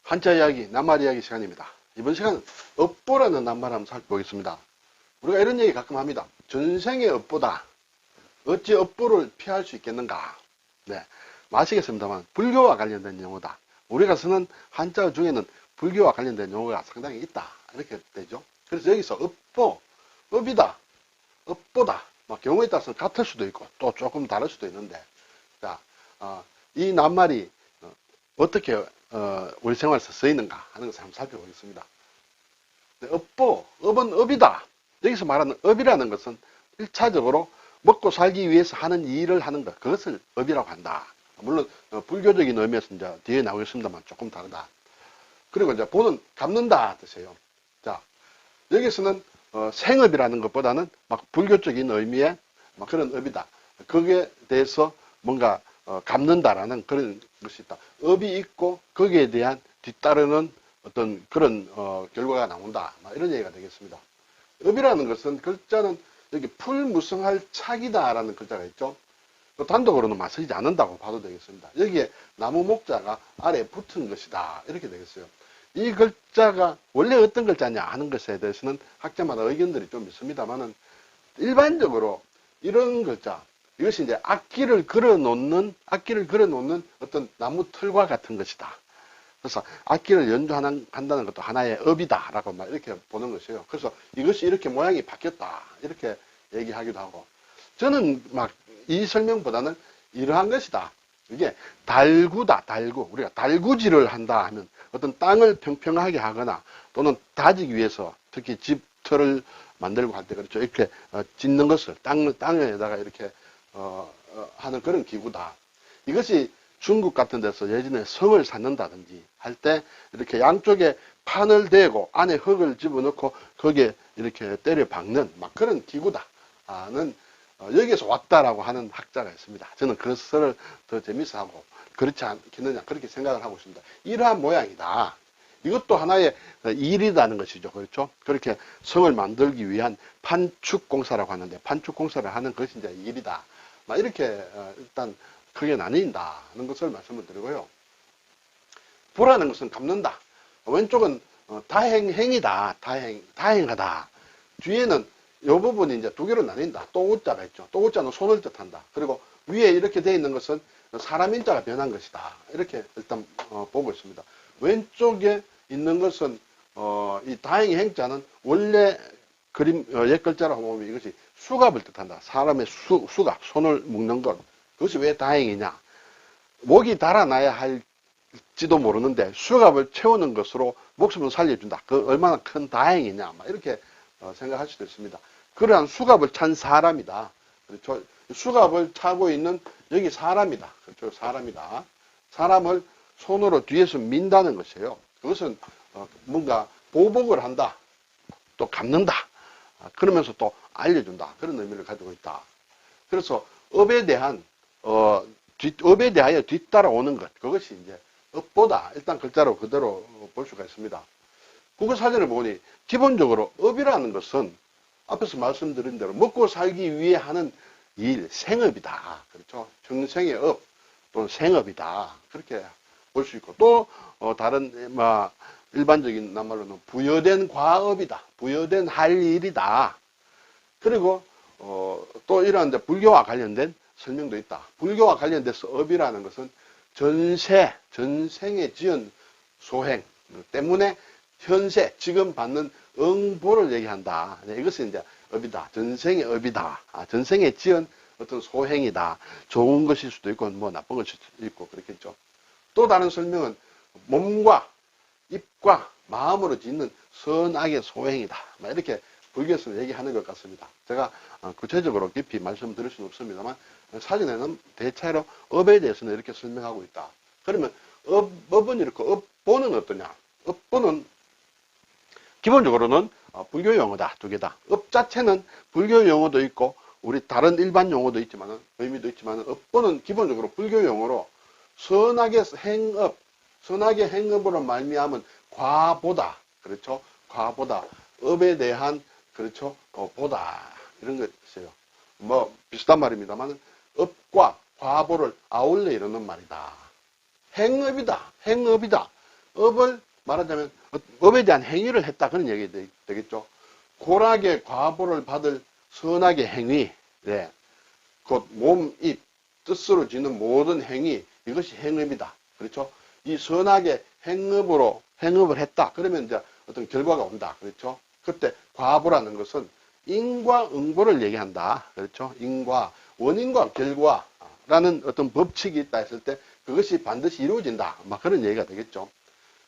한자 이야기, 낱말 이야기 시간입니다. 이번 시간은 업보라는 낱말 한번 살펴보겠습니다. 우리가 이런 얘기 가끔 합니다. 전생의 업보다 어찌 업보를 피할 수 있겠는가. 네, 아시겠습니다만 불교와 관련된 용어다. 우리가 쓰는 한자 중에는 불교와 관련된 용어가 상당히 있다. 이렇게 되죠. 그래서 여기서 업보, 업이다, 업보다. 경우에 따라서 같을 수도 있고 또 조금 다를 수도 있는데, 자, 이 낱말이 어떻게 우리 생활에서 쓰이는가 하는 것을 한번 살펴보겠습니다. 업보, 업은 업이다. 여기서 말하는 업이라는 것은 1차적으로 먹고 살기 위해서 하는 일을 하는 것, 그것을 업이라고 한다. 물론 불교적인 의미에서 이제 뒤에 나오겠습니다만 조금 다르다. 그리고 이제 보는 갚는다 뜻이에요. 자, 여기서는 생업이라는 것보다는 막 불교적인 의미의 막 그런 업이다. 거기에 대해서 뭔가 갚는다라는 그런 것이 있다. 업이 있고 거기에 대한 뒤따르는 어떤 그런 결과가 나온다. 이런 얘기가 되겠습니다. 업이라는 것은 글자는 여기 풀무성할 착이다라는 글자가 있죠. 단독으로는 쓰이지 않는다고 봐도 되겠습니다. 여기에 나무 목자가 아래에 붙은 것이다. 이렇게 되겠어요. 이 글자가 원래 어떤 글자냐 하는 것에 대해서는 학자마다 의견들이 좀 있습니다만은 일반적으로 이런 글자, 이것이 이제 악기를 걸어 놓는 어떤 나무 틀과 같은 것이다. 그래서 악기를 연주한다는 것도 하나의 업이다라고 이렇게 보는 것이에요. 그래서 이것이 이렇게 모양이 바뀌었다. 이렇게 얘기하기도 하고. 저는 이 설명보다는 이러한 것이다. 이게 달구다, 달구. 우리가 달구질을 한다 하면 어떤 땅을 평평하게 하거나 또는 다지기 위해서 특히 집터를 만들고 할 때 그렇죠. 이렇게 짓는 것을 땅에다가 이렇게 하는 그런 기구다. 이것이 중국 같은 데서 예전에 성을 쌓는다든지 할 때 이렇게 양쪽에 판을 대고 안에 흙을 집어넣고 거기에 이렇게 때려 박는 그런 기구다는 여기에서 왔다라고 하는 학자가 있습니다. 저는 그것을 더 재밌어 하고 그렇지 않겠느냐 그렇게 생각을 하고 있습니다. 이러한 모양이다. 이것도 하나의 일이라는 것이죠. 그렇죠? 그렇게 성을 만들기 위한 판축공사라고 하는데 판축공사를 하는 것이 이제 일이다. 이렇게 일단 크게 나뉜다는 것을 말씀을 드리고요. 부라는 것은 갚는다. 왼쪽은 다행이다. 다행하다. 뒤에는 이 부분이 이제 두 개로 나뉜다. 또우자가 있죠. 또우자는 손을 뜻한다. 그리고 위에 이렇게 되어 있는 것은 사람 인자가 변한 것이다. 이렇게 일단 보고 있습니다. 왼쪽에 있는 것은 이 다행의 행자는 원래 그림 옛 글자라고 보면 이것이 수갑을 뜻한다. 사람의 수갑, 손을 묶는 것. 그것이 왜 다행이냐? 목이 달아나야 할지도 모르는데 수갑을 채우는 것으로 목숨을 살려준다. 그 얼마나 큰 다행이냐? 이렇게 생각할 수도 있습니다. 그러한 수갑을 찬 사람이다. 그렇죠? 수갑을 차고 있는 여기 사람이다. 그렇죠? 사람이다. 사람을 손으로 뒤에서 민다는 것이에요. 그것은 뭔가 보복을 한다. 또 갚는다. 그러면서 또 알려준다. 그런 의미를 가지고 있다. 그래서 업에 대하여 뒤따라오는 것. 그것이 이제 업보다 일단 글자로 그대로 볼 수가 있습니다. 국어사전을 보니 기본적으로 업이라는 것은 앞에서 말씀드린 대로 먹고 살기 위해 하는 일, 생업이다. 그렇죠? 정생의 업 또는 생업이다. 그렇게 볼 수 있고 또 다른 일반적인 낱말로는 부여된 과업이다. 부여된 할 일이다. 그리고 또 이러한 불교와 관련된 설명도 있다. 불교와 관련돼서 업이라는 것은 전생에 지은 소행 때문에 현세, 지금 받는 응보를 얘기한다. 이것은 이제 업이다. 전생의 업이다. 전생에 지은 어떤 소행이다. 좋은 것일 수도 있고, 나쁜 것일 수도 있고, 그렇겠죠. 또 다른 설명은 몸과 입과 마음으로 짓는 선악의 소행이다. 이렇게 불교에서 얘기하는 것 같습니다. 제가 구체적으로 깊이 말씀드릴 수는 없습니다만, 사전에는 대체로 업에 대해서는 이렇게 설명하고 있다. 그러면 업은 이렇게, 업보는 어떠냐? 업보는 기본적으로는 불교 용어다. 두 개다. 업 자체는 불교 용어도 있고 우리 다른 일반 용어도 있지만은 의미도 있지만은 업보는 기본적으로 불교 용어로 선악의 행업으로 말미암은 과보다. 그렇죠? 과보다. 업에 대한 그렇죠? 보다. 이런 것이에요. 비슷한 말입니다만 업과 과보를 아울러 이루는 말이다. 행업이다. 업을 말하자면 업에 대한 행위를 했다 그런 얘기 되겠죠. 고락의 과보를 받을 선악의 행위, 네. 곧 몸, 입, 뜻으로 짓는 모든 행위, 이것이 행업이다. 그렇죠? 이 선악의 행업을 했다. 그러면 이제 어떤 결과가 온다. 그렇죠? 그때 과보라는 것은 인과 응보를 얘기한다. 그렇죠? 인과, 원인과 결과라는 어떤 법칙이 있다 했을 때 그것이 반드시 이루어진다. 막 그런 얘기가 되겠죠.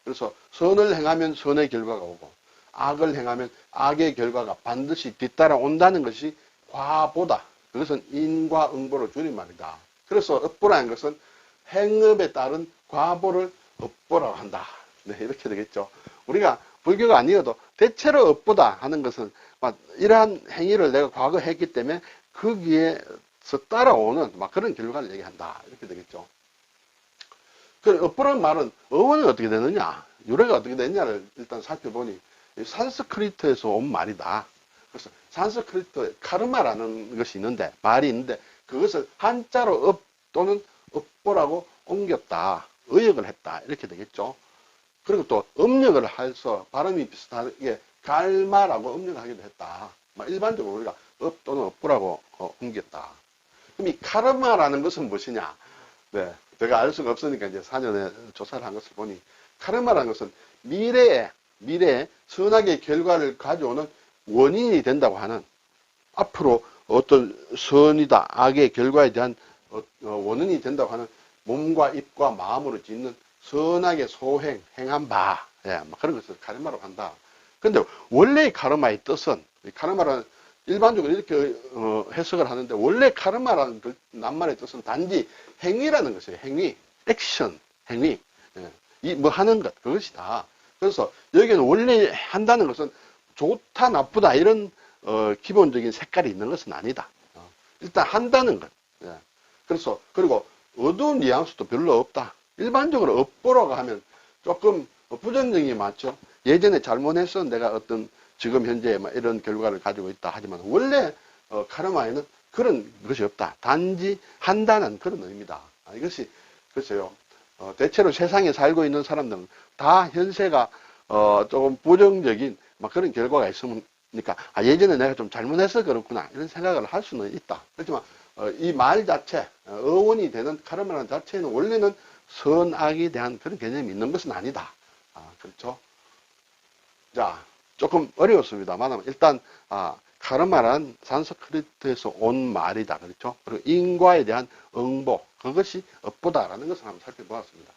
그래서 선을 행하면 선의 결과가 오고 악을 행하면 악의 결과가 반드시 뒤따라 온다는 것이 과보다. 그것은 인과 응보를 줄임말이다. 그래서 업보라는 것은 행업에 따른 과보를 업보라고 한다. 네, 이렇게 되겠죠. 우리가 불교가 아니어도 대체로 업보다 하는 것은 이러한 행위를 내가 과거 했기 때문에 거기에서 따라오는 그런 결과를 얘기한다. 이렇게 되겠죠. 그 업보라는 말은 어원이 어떻게 되느냐, 유래가 어떻게 되느냐를 일단 살펴보니 산스크리트에서 온 말이다. 그래서 산스크리트에 카르마라는 것이 있는데, 말이 있는데 그것을 한자로 업 또는 업보라고 옮겼다. 의역을 했다. 이렇게 되겠죠. 그리고 또 음력을 해서 발음이 비슷하게 갈마라고 음력을 하기도 했다. 일반적으로 우리가 업 또는 업보라고 옮겼다. 그럼 이 카르마라는 것은 무엇이냐? 네, 제가 알 수가 없으니까 이제 4년에 조사를 한 것을 보니 카르마라는 것은 미래에 선악의 결과를 가져오는 원인이 된다고 하는, 앞으로 어떤 선이다 악의 결과에 대한 원인이 된다고 하는 몸과 입과 마음으로 짓는 선악의 소행, 행한 바, 예, 그런 것을 카르마라고 한다. 근데 원래 카르마의 뜻은, 카르마라는 일반적으로 이렇게 해석을 하는데, 원래 카르마라는 그 낱말의 뜻은 단지 행위라는 것이에요. 행위, 액션, 행위, 예, 하는 것, 그것이다. 그래서 여기는 원래 한다는 것은 좋다 나쁘다 이런 기본적인 색깔이 있는 것은 아니다. 일단 한다는 것. 예. 그래서 그리고 어두운 뉘앙스도 별로 없다. 일반적으로 업보라고 하면 조금 부정적인 게 많죠. 예전에 잘못해서 내가 어떤 지금 현재 이런 결과를 가지고 있다 하지만, 원래 카르마에는 그런 것이 없다. 단지 한다는 그런 의미다. 이것이 글쎄요, 대체로 세상에 살고 있는 사람들은 다 현세가 조금 부정적인 그런 결과가 있으니까 예전에 내가 좀 잘못해서 그렇구나 이런 생각을 할 수는 있다. 그렇지만 이 말 자체, 어원이 되는 카르마라는 자체는 원래는 선악에 대한 그런 개념이 있는 것은 아니다. 그렇죠? 자, 조금 어려웠습니다만 일단 카르마란 산스크리트에서 온 말이다. 그렇죠? 그리고 인과에 대한 응보, 그것이 업보다라는 것을 한번 살펴보았습니다.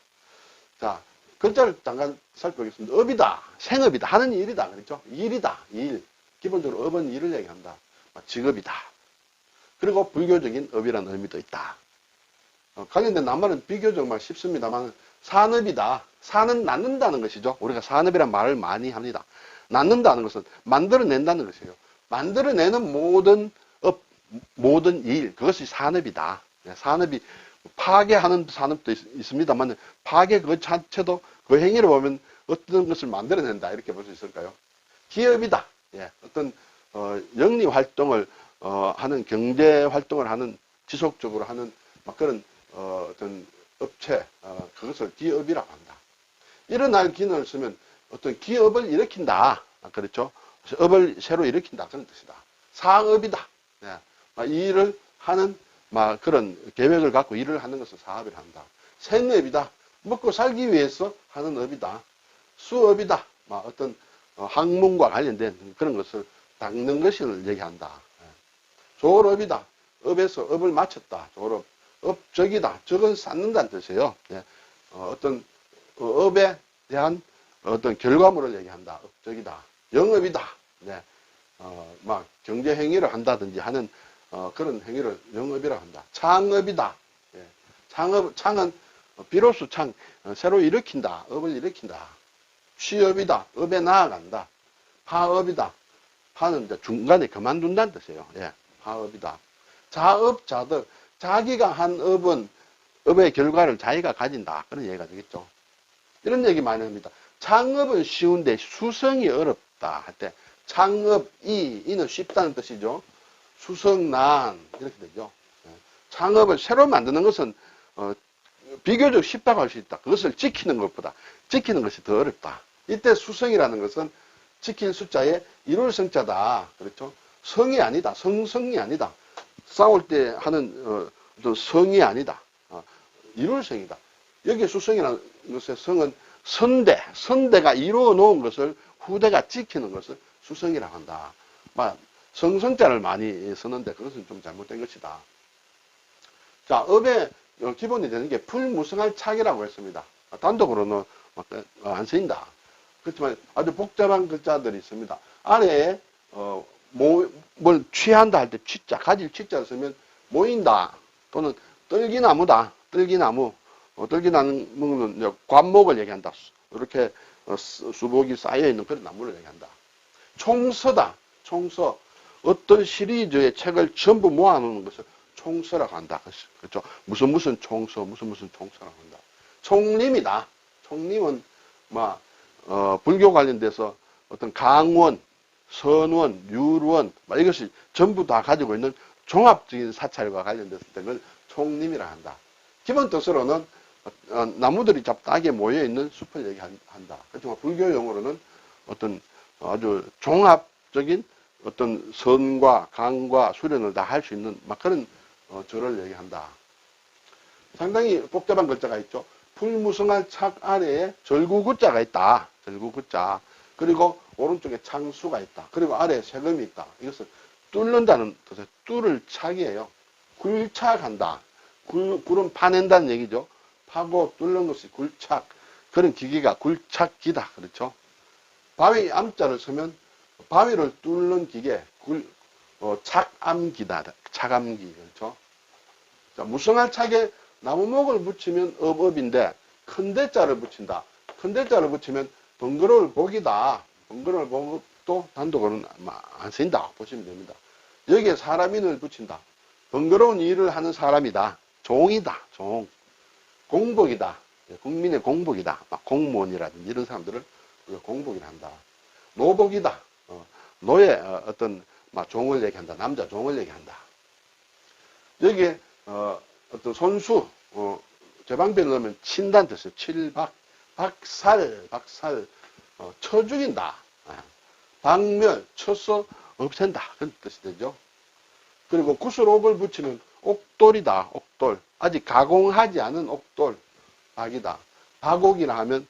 자, 글자를 잠깐 살펴보겠습니다. 업이다, 생업이다, 하는 일이다. 그렇죠? 일이다, 일. 기본적으로 업은 일을 얘기한다. 직업이다. 그리고 불교적인 업이라는 의미도 있다. 관련된 낱말은 비교적 쉽습니다만, 산업이다. 산은 낳는다는 것이죠. 우리가 산업이란 말을 많이 합니다. 낳는다는 것은 만들어낸다는 것이에요. 만들어내는 모든 업, 모든 일, 그것이 산업이다. 산업이 파괴하는 산업도 있습니다만, 파괴 그 자체도 그 행위를 보면 어떤 것을 만들어낸다, 이렇게 볼 수 있을까요? 기업이다. 예, 어떤 영리 활동을 하는, 경제 활동을 하는, 지속적으로 하는 그런 어떤 업체, 그것을 기업이라고 한다. 일어날 기능을 쓰면 어떤 기업을 일으킨다. 그렇죠? 업을 새로 일으킨다. 그런 뜻이다. 사업이다. 예, 일을 하는 그런 계획을 갖고 일을 하는 것을 사업이라 한다. 생업이다. 먹고 살기 위해서 하는 업이다. 수업이다. 어떤 학문과 관련된 그런 것을 닦는 것을 얘기한다. 졸업이다. 업에서 업을 마쳤다. 졸업. 업적이다. 적은 쌓는다는 뜻이에요. 예. 어떤 업에 대한 어떤 결과물을 얘기한다. 업적이다. 영업이다. 네. 경제 행위를 한다든지 하는 그런 행위를 영업이라고 한다. 창업이다. 예. 창은 비로소 새로 일으킨다. 업을 일으킨다. 취업이다. 업에 나아간다. 파업이다. 파는 이제 중간에 그만둔다는 뜻이에요. 예. 파업이다. 자업자득. 자기가 한 업의 결과를 자기가 가진다. 그런 얘기가 되겠죠. 이런 얘기 많이 합니다. 창업은 쉬운데 수성이 어렵다 할 때, 이는 쉽다는 뜻이죠. 수성난, 이렇게 되죠. 창업을 새로 만드는 것은 비교적 쉽다고 할 수 있다. 그것을 지키는 것보다 지키는 것이 더 어렵다. 이때 수성이라는 것은 지킬 숫자에 이룰 성자다. 그렇죠? 성이 아니다. 성이 아니다. 싸울 때 하는 어떤 성이 아니다. 이룰 성이다. 여기 수성이라는 것의 성은 선대가 이루어 놓은 것을 후대가 지키는 것을 수성이라고 한다. 성성자를 많이 쓰는데 그것은 좀 잘못된 것이다. 자, 업의 기본이 되는 게 풀무성할 착이라고 했습니다. 단독으로는 안 쓰인다. 그렇지만 아주 복잡한 글자들이 있습니다. 아래에 뭘 취한다 할 때 취자, 가질 취자를 쓰면 모인다 또는 떨기나무다. 떨기나무. 떨기나무는 관목을 얘기한다. 이렇게 수복이 쌓여있는 그런 나무를 얘기한다. 총서다. 총서. 어떤 시리즈의 책을 전부 모아놓는 것을 총서라고 한다. 그렇죠? 무슨 총서, 무슨 총서라고 한다. 총림이다. 총림은 불교 관련돼서 어떤 강원, 선원, 율원 이것이 전부 다 가지고 있는 종합적인 사찰과 관련됐을 때는 총림이라 한다. 기본 뜻으로는 나무들이 잡다하게 모여있는 숲을 얘기한다. 그렇지만 불교 용어로는 어떤 아주 종합적인 어떤 선과 강과 수련을 다 할 수 있는 그런 절을 얘기한다. 상당히 복잡한 글자가 있죠. 풀무성할 착 아래에 절구구자가 있다. 절구구자. 그리고 오른쪽에 창수가 있다. 그리고 아래에 세금이 있다. 이것은 뚫는다는 뜻의 뚫을 착이에요. 굴착한다. 굴은 파낸다는 얘기죠. 파고 뚫는 것이 굴착. 그런 기계가 굴착기다. 그렇죠? 바위 암자를 쓰면 바위를 뚫는 기계, 착암기다. 착암기. 그렇죠? 자, 무성할 착에 나무목을 붙이면 업인데 큰 대자를 붙인다. 큰 대자를 붙이면 번거로울 복이다. 번거로울 복도 단독으로는 안 쓰인다. 보시면 됩니다. 여기에 사람인을 붙인다. 번거로운 일을 하는 사람이다. 종이다. 종. 공복이다. 국민의 공복이다. 공무원이라든지 이런 사람들을 공복이라 한다. 노복이다. 노예 어떤 종을 얘기한다. 남자 종을 얘기한다. 여기에 어떤 손수 제방편을 넣으면 친다는 뜻이에요. 칠박, 박살, 쳐 죽인다. 박멸, 쳐서 없앤다. 그런 뜻이 되죠. 그리고 구슬옥을 붙이면 옥돌이다. 옥돌. 아직 가공하지 않은 옥돌. 박이다. 박옥이라 하면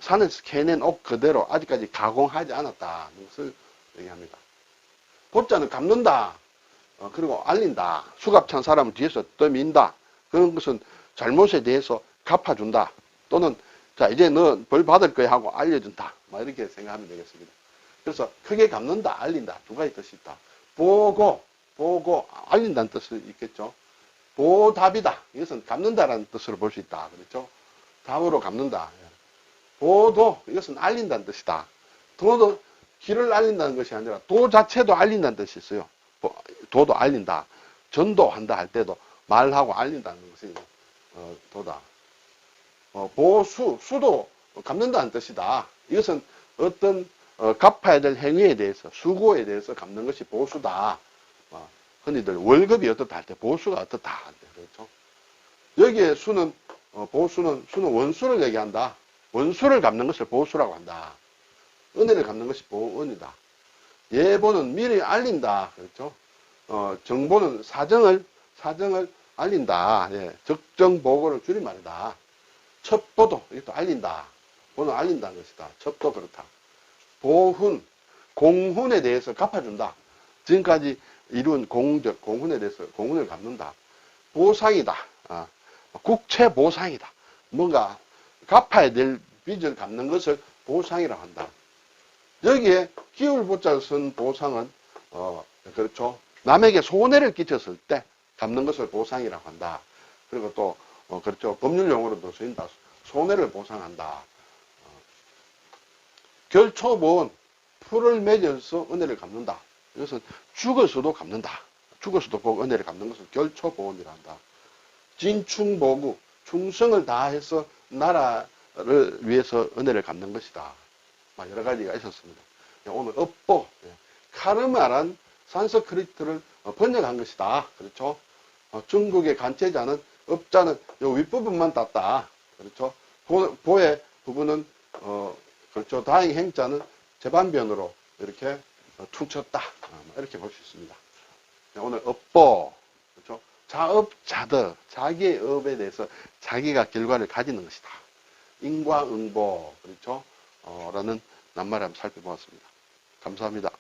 산에서 캐낸 옥 그대로 아직까지 가공하지 않았다. 이것을 얘기합니다. 보자는 갚는다. 그리고 알린다. 수갑찬 사람을 뒤에서 떠민다. 그런 것은 잘못에 대해서 갚아준다. 또는 자 이제 너 벌 받을 거야 하고 알려준다. 이렇게 생각하면 되겠습니다. 그래서 크게 갚는다, 알린다. 두 가지 뜻이 있다. 보고 알린다는 뜻이 있겠죠. 보답이다. 이것은 갚는다라는 뜻으로 볼 수 있다. 그렇죠? 답으로 갚는다. 보도 이것은 알린다는 뜻이다. 도도 길을 알린다는 것이 아니라 도 자체도 알린다는 뜻이 있어요. 도도 알린다. 전도한다 할 때도 말하고 알린다는 것이 도다. 수도 갚는다는 뜻이다. 이것은 어떤 갚아야 될 행위에 대해서 수고에 대해서 갚는 것이 보수다. 흔히들 월급이 어떻다 할 때 보수가 어떻다 할 때 그렇죠. 여기에 수는 수는 원수를 얘기한다. 원수를 갚는 것을 보수라고 한다. 은혜를 갚는 것이 보은이다. 예보는 미리 알린다. 그렇죠. 정보는 사정을 알린다. 예, 적정 보고를 줄임말이다. 첩보도 이것도 알린다. 보는 알린다는 것이다. 첩도 그렇다. 보훈, 공훈에 대해서 갚아준다. 지금까지 이룬 공훈에 대해서 공훈을 갚는다. 보상이다. 국채 보상이다. 뭔가 갚아야 될 빚을 갚는 것을 보상이라고 한다. 여기에 기울보자를 쓴 보상은 그렇죠. 남에게 손해를 끼쳤을 때 갚는 것을 보상이라고 한다. 그리고 또 그렇죠. 법률 용어로도 쓰인다. 손해를 보상한다. 결초보은 풀을 맺어서 은혜를 갚는다. 이것은 죽어서도 갚는다. 죽어서도 꼭 은혜를 갚는 것을 결초보은이라 한다. 진충보구, 충성을 다해서 나라를 위해서 은혜를 갚는 것이다. 여러 가지가 있었습니다. 오늘 업보, 카르마란 산스크리트를 번역한 것이다. 그렇죠? 중국의 간체자는 업자는 요 윗부분만 땄다. 그렇죠. 보의 부분은, 그렇죠. 다행 행자는 재반변으로 이렇게 퉁쳤다. 이렇게 볼 수 있습니다. 오늘 업보, 그렇죠. 자업자득, 자기의 업에 대해서 자기가 결과를 가지는 것이다. 인과응보, 그렇죠. 라는 낱말을 한번 살펴보았습니다. 감사합니다.